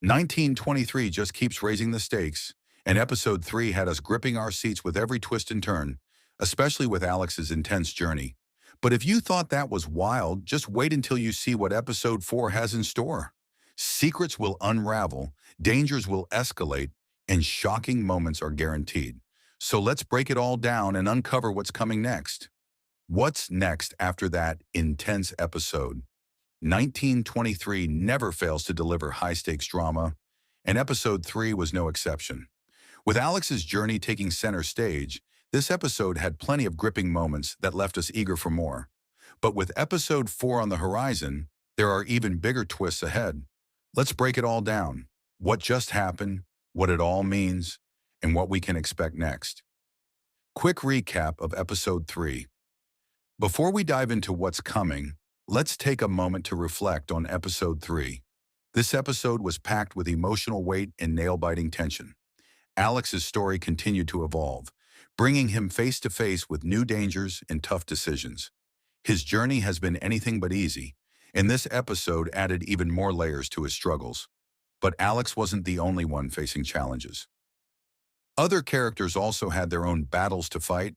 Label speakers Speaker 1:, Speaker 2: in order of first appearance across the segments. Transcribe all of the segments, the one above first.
Speaker 1: 1923 just keeps raising the stakes, and episode 3 had us gripping our seats with every twist and turn, especially with Alex's intense journey. But if you thought that was wild, just wait until you see what episode 4 has in store. Secrets will unravel, dangers will escalate, and shocking moments are guaranteed. So let's break it all down and uncover what's coming next. What's next after that intense episode? 1923 never fails to deliver high-stakes drama, and episode 3 was no exception. With Alex's journey taking center stage, this episode had plenty of gripping moments that left us eager for more. But with episode 4 on the horizon, there are even bigger twists ahead. Let's break it all down. What just happened, what it all means, and what we can expect next. Quick recap of episode 3. Before we dive into what's coming, let's take a moment to reflect on episode 3. This episode was packed with emotional weight and nail-biting tension. Alex's story continued to evolve, bringing him face to face with new dangers and tough decisions. His journey has been anything but easy, and this episode added even more layers to his struggles. But Alex wasn't the only one facing challenges. Other characters also had their own battles to fight,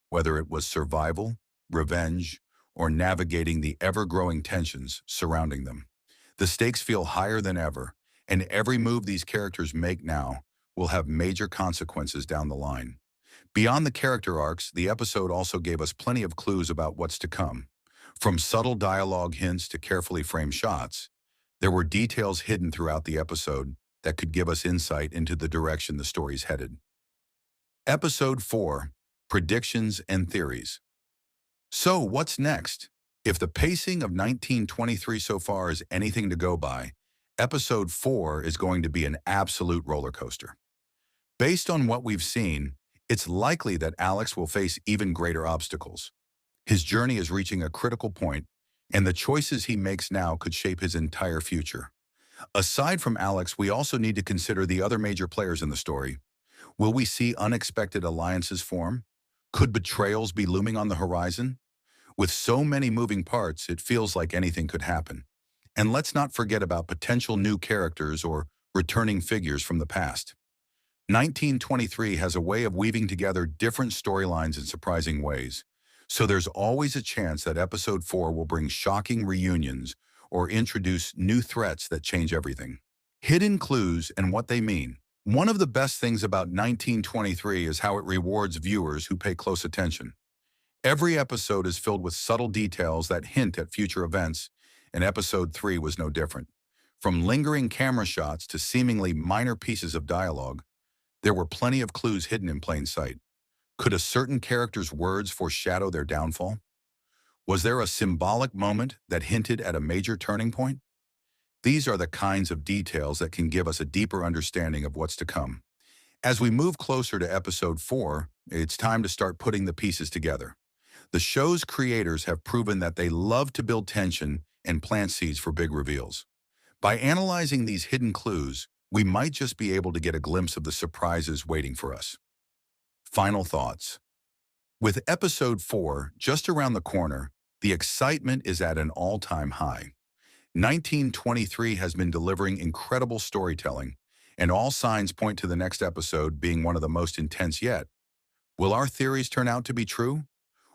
Speaker 1: whether it was survival, revenge, or navigating the ever-growing tensions surrounding them. The stakes feel higher than ever, and every move these characters make now will have major consequences down the line. Beyond the character arcs, the episode also gave us plenty of clues about what's to come. From subtle dialogue hints to carefully framed shots, there were details hidden throughout the episode that could give us insight into the direction the story's headed. Episode 4, Predictions and Theories. So, what's next? If the pacing of 1923 so far is anything to go by, episode 4 is going to be an absolute roller coaster. Based on what we've seen, it's likely that Alex will face even greater obstacles. His journey is reaching a critical point, and the choices he makes now could shape his entire future. Aside from Alex, we also need to consider the other major players in the story. Will we see unexpected alliances form? Could betrayals be looming on the horizon? With so many moving parts, it feels like anything could happen. And let's not forget about potential new characters or returning figures from the past. 1923 has a way of weaving together different storylines in surprising ways, so there's always a chance that episode 4 will bring shocking reunions or introduce new threats that change everything. Hidden clues and what they mean. One of the best things about 1923 is how it rewards viewers who pay close attention. Every episode is filled with subtle details that hint at future events, and episode 3 was no different. From lingering camera shots to seemingly minor pieces of dialogue, there were plenty of clues hidden in plain sight. Could a certain character's words foreshadow their downfall? Was there a symbolic moment that hinted at a major turning point? These are the kinds of details that can give us a deeper understanding of what's to come. As we move closer to episode 4, it's time to start putting the pieces together. The show's creators have proven that they love to build tension and plant seeds for big reveals. By analyzing these hidden clues, we might just be able to get a glimpse of the surprises waiting for us. Final thoughts. With episode 4 just around the corner, the excitement is at an all-time high. 1923 has been delivering incredible storytelling, and all signs point to the next episode being one of the most intense yet. Will our theories turn out to be true?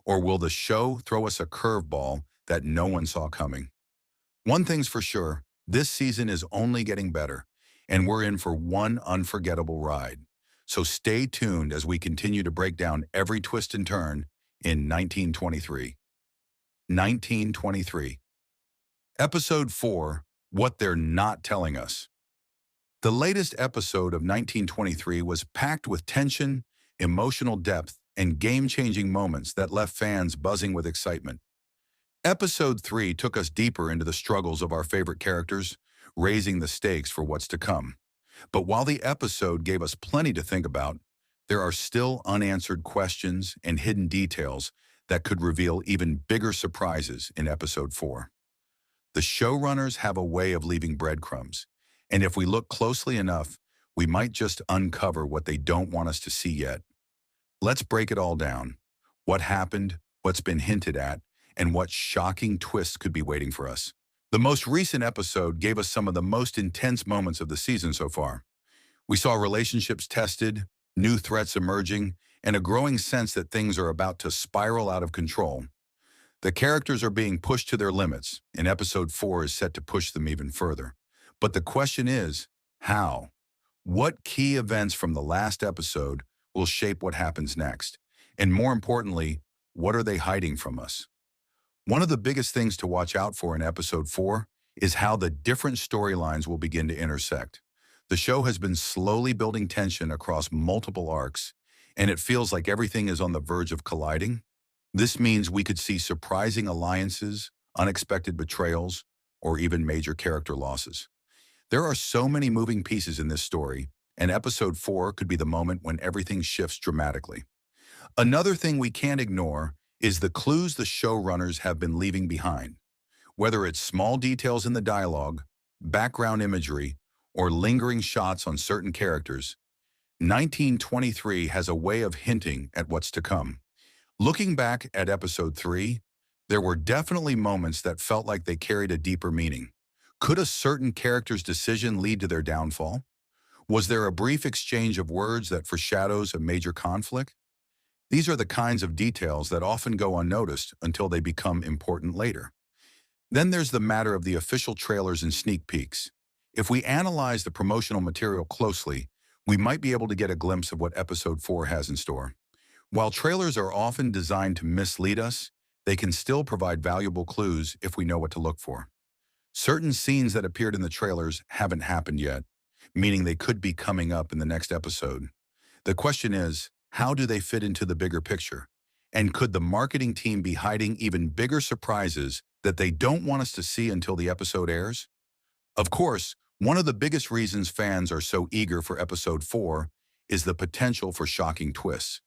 Speaker 1: Or will the show throw us a curveball that no one saw coming? One thing's for sure, this season is only getting better, and we're in for one unforgettable ride. So stay tuned as we continue to break down every twist and turn in 1923. 1923. Episode 4, What They're Not Telling Us. The latest episode of 1923 was packed with tension, emotional depth, and game-changing moments that left fans buzzing with excitement. Episode 3 took us deeper into the struggles of our favorite characters, raising the stakes for what's to come. But while the episode gave us plenty to think about, there are still unanswered questions and hidden details that could reveal even bigger surprises in episode 4. The showrunners have a way of leaving breadcrumbs, and if we look closely enough, we might just uncover what they don't want us to see yet. Let's break it all down. What happened, what's been hinted at, and what shocking twists could be waiting for us. The most recent episode gave us some of the most intense moments of the season so far. We saw relationships tested, new threats emerging, and a growing sense that things are about to spiral out of control. The characters are being pushed to their limits, and episode 4 is set to push them even further. But the question is, how? What key events from the last episode will shape what happens next? And more importantly, what are they hiding from us? One of the biggest things to watch out for in episode 4 is how the different storylines will begin to intersect. The show has been slowly building tension across multiple arcs, and it feels like everything is on the verge of colliding. This means we could see surprising alliances, unexpected betrayals, or even major character losses. There are so many moving pieces in this story, and episode 4 could be the moment when everything shifts dramatically. Another thing we can't ignore is the clues the showrunners have been leaving behind. Whether it's small details in the dialogue, background imagery, or lingering shots on certain characters, 1923 has a way of hinting at what's to come. Looking back at episode 3, there were definitely moments that felt like they carried a deeper meaning. Could a certain character's decision lead to their downfall? Was there a brief exchange of words that foreshadows a major conflict? These are the kinds of details that often go unnoticed until they become important later. Then there's the matter of the official trailers and sneak peeks. If we analyze the promotional material closely, we might be able to get a glimpse of what episode 4 has in store. While trailers are often designed to mislead us, they can still provide valuable clues if we know what to look for. Certain scenes that appeared in the trailers haven't happened yet, meaning they could be coming up in the next episode. The question is, how do they fit into the bigger picture? And could the marketing team be hiding even bigger surprises that they don't want us to see until the episode airs? Of course, one of the biggest reasons fans are so eager for episode 4 is the potential for shocking twists.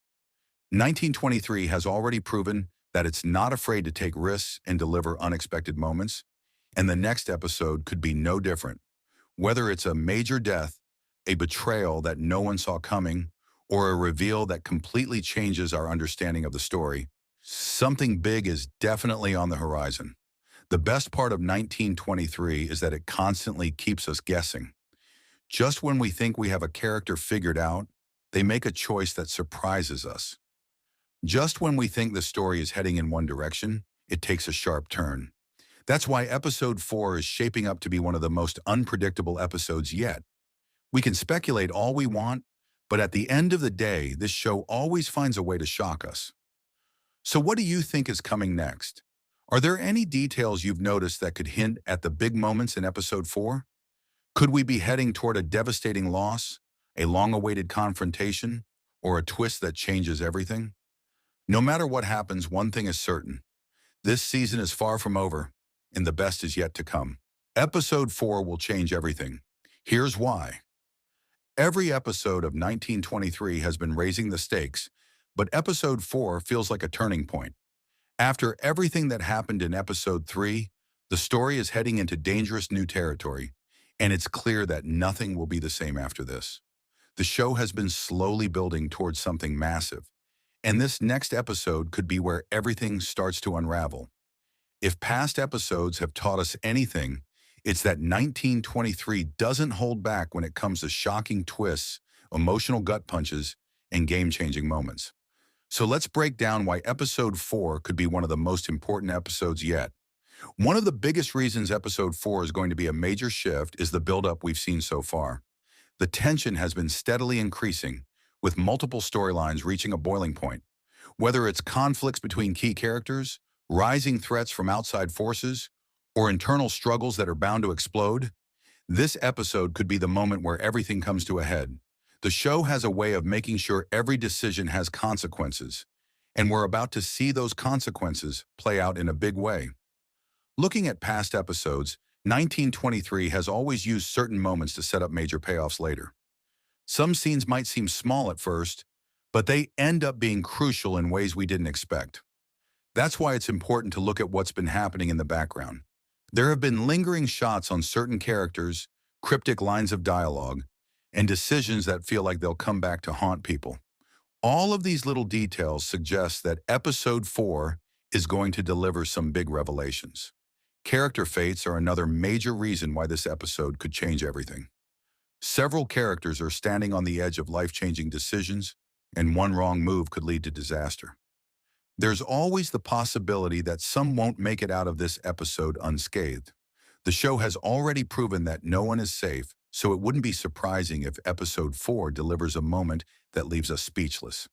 Speaker 1: 1923 has already proven that it's not afraid to take risks and deliver unexpected moments, and the next episode could be no different. Whether it's a major death, a betrayal that no one saw coming, or a reveal that completely changes our understanding of the story, something big is definitely on the horizon. The best part of 1923 is that it constantly keeps us guessing. Just when we think we have a character figured out, they make a choice that surprises us. Just when we think the story is heading in one direction, it takes a sharp turn. That's why episode 4 is shaping up to be one of the most unpredictable episodes yet. We can speculate all we want, but at the end of the day, this show always finds a way to shock us. So what do you think is coming next? Are there any details you've noticed that could hint at the big moments in episode 4? Could we be heading toward a devastating loss, a long-awaited confrontation, or a twist that changes everything? No matter what happens, one thing is certain. This season is far from over, and the best is yet to come. Episode 4 will change everything. Here's why. Every episode of 1923 has been raising the stakes, but episode 4 feels like a turning point. After everything that happened in episode 3, the story is heading into dangerous new territory, and it's clear that nothing will be the same after this. The show has been slowly building towards something massive, and this next episode could be where everything starts to unravel. If past episodes have taught us anything, it's that 1923 doesn't hold back when it comes to shocking twists, emotional gut punches, and game-changing moments. So let's break down why episode 4 could be one of the most important episodes yet. One of the biggest reasons episode 4 is going to be a major shift is the buildup we've seen so far. The tension has been steadily increasing, with multiple storylines reaching a boiling point. Whether it's conflicts between key characters, rising threats from outside forces, or internal struggles that are bound to explode, this episode could be the moment where everything comes to a head. The show has a way of making sure every decision has consequences, and we're about to see those consequences play out in a big way. Looking at past episodes, 1923 has always used certain moments to set up major payoffs later. Some scenes might seem small at first, but they end up being crucial in ways we didn't expect. That's why it's important to look at what's been happening in the background. There have been lingering shots on certain characters, cryptic lines of dialogue, and decisions that feel like they'll come back to haunt people. All of these little details suggest that episode 4 is going to deliver some big revelations. Character fates are another major reason why this episode could change everything. Several characters are standing on the edge of life-changing decisions, and one wrong move could lead to disaster. There's always the possibility that some won't make it out of this episode unscathed. The show has already proven that no one is safe, so it wouldn't be surprising if episode 4 delivers a moment that leaves us speechless.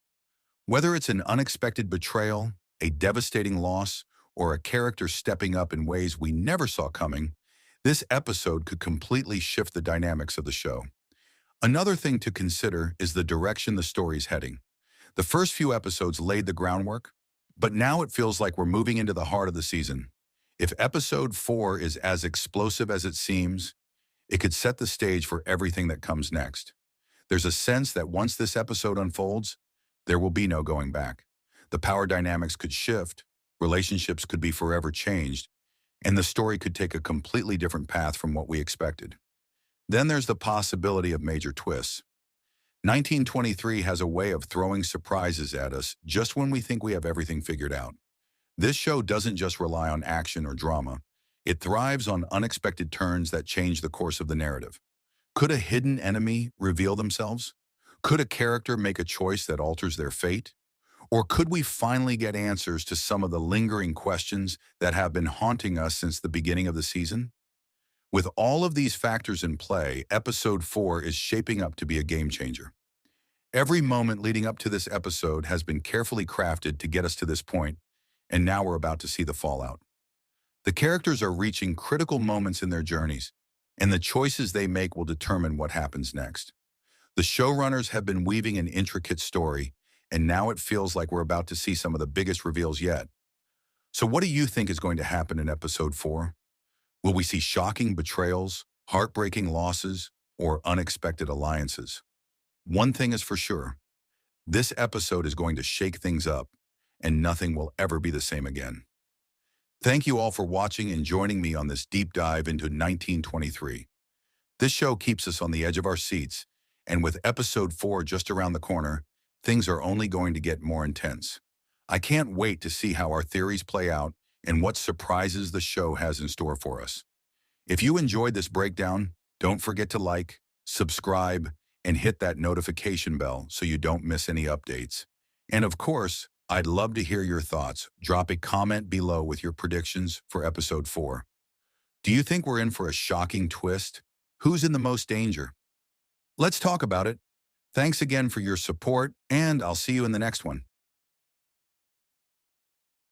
Speaker 1: Whether it's an unexpected betrayal, a devastating loss, or a character stepping up in ways we never saw coming, this episode could completely shift the dynamics of the show. Another thing to consider is the direction the story's heading. The first few episodes laid the groundwork, but now it feels like we're moving into the heart of the season. If episode 4 is as explosive as it seems, it could set the stage for everything that comes next. There's a sense that once this episode unfolds, there will be no going back. The power dynamics could shift, relationships could be forever changed, and the story could take a completely different path from what we expected. Then there's the possibility of major twists. 1923 has a way of throwing surprises at us just when we think we have everything figured out. This show doesn't just rely on action or drama. It thrives on unexpected turns that change the course of the narrative. Could a hidden enemy reveal themselves? Could a character make a choice that alters their fate? Or could we finally get answers to some of the lingering questions that have been haunting us since the beginning of the season? With all of these factors in play, episode 4 is shaping up to be a game changer. Every moment leading up to this episode has been carefully crafted to get us to this point, and now we're about to see the fallout. The characters are reaching critical moments in their journeys, and the choices they make will determine what happens next. The showrunners have been weaving an intricate story, and now it feels like we're about to see some of the biggest reveals yet. So what do you think is going to happen in episode 4? Will we see shocking betrayals, heartbreaking losses, or unexpected alliances? One thing is for sure, this episode is going to shake things up, and nothing will ever be the same again. Thank you all for watching and joining me on this deep dive into 1923. This show keeps us on the edge of our seats, and with episode 4 just around the corner, things are only going to get more intense. I can't wait to see how our theories play out and what surprises the show has in store for us. If you enjoyed this breakdown, don't forget to like, subscribe, and hit that notification bell so you don't miss any updates. And of course, I'd love to hear your thoughts. Drop a comment below with your predictions for episode 4. Do you think we're in for a shocking twist? Who's in the most danger? Let's talk about it. Thanks again for your support, and I'll see you in the next one.